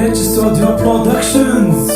H Studio Productions.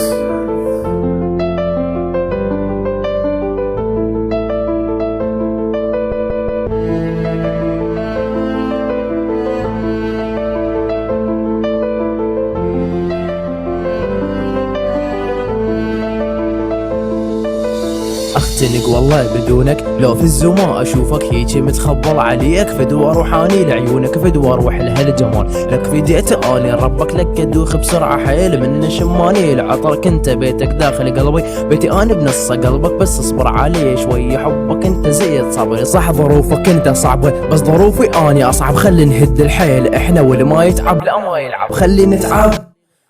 اختنق والله بدونك، لو في الزمان اشوفك هيجي متخبل عليك، فدوى روحاني لعيونك، فدوى روح لهالجمال لك فديت اني ربك لك ادوخ بسرعه حيل من شماني لعطرك انت بيتك داخل قلبي، بيتي انا بنص قلبك بس اصبر علي شوي، حبك انت زيد صبري، صح ظروفك انت صعبه بس ظروفي اني اصعب، خلي نهد الحيل احنا واللي ما يتعب لا ما يلعب، خلي نتعب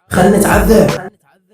خلي نتعذب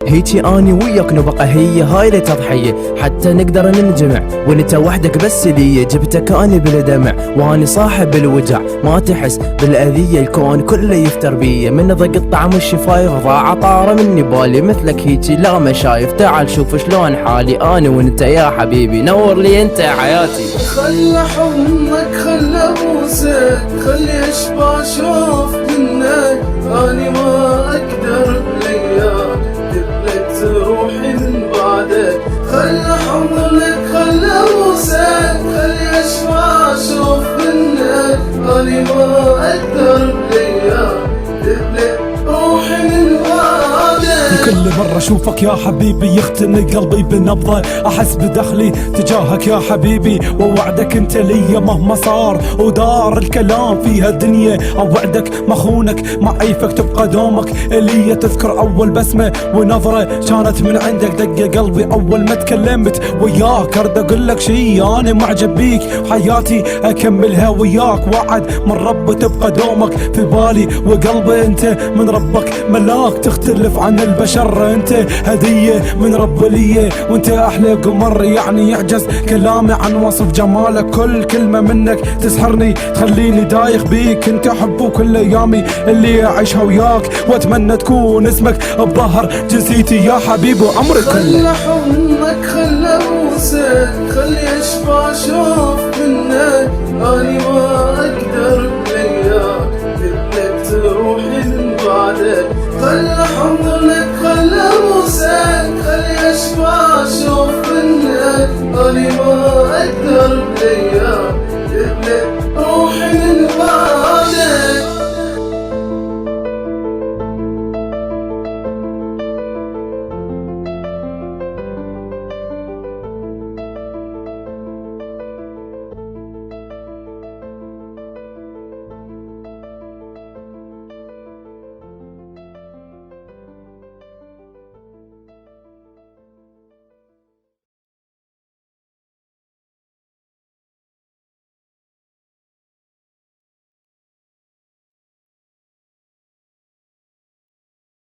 هيجي اني وياك نبقى هي هاي اللي تضحية، حتى نقدر ننجمع وانت وحدك بس لي، جبتك اني بالدمع واني صاحب الوجع، ما تحس بالاذية الكون كله يفتر بيه، من ضيق الطعم الشفايف ضاع طار مني بالي، مثلك هيجي لا ما شايف، تعال شوف شلون حالي انا وانت يا حبيبي، نور لي انت حياتي. خلى حضنك خلى بوسك خلي اشبع شوف منك، اني ما اقدر بلياك تبلت روحي من بعدك، خلى حضنك خلى بوسك خلي اشبع شوف منك، اني ما اقدر بلياك تبلت روحي من بعدك. كل مرة اشوفك يا حبيبي يختنق قلبي بنبضة، احس بدخلي تجاهك يا حبيبي، ووعدك انت لي مهما صار ودار الكلام في هالدنيا، اوعدك ما خونك ما عيفك تبقى دومك الي، تذكر اول بسمة ونظرة كانت من عندك دق قلبي اول ما تكلمت وياك، ارد اقول لك شي انا معجب بيك وحياتي اكملها وياك، وعد من رب تبقى دومك في بالي وقلبي، انت من ربك ملاك تختلف عن البشر، انت هدية من رب لي وانت احلى قمر، يعني يعجز كلامي عن وصف جمالك، كل كلمة منك تسحرني تخليني دايخ بيك، انت حب وكل ايامي اللي اعيشها وياك، واتمنى تكون اسمك بظهر جنسيتي يا حبيبي وعمري كله. خلى حضنك خلى بوسك خلي اشبع شوف منك، اني ما اقدر بلياك تبلت روحي من بعدك، خلى حضنك خلى بوسك خلي اشبع شوف منك، اني ما اقدر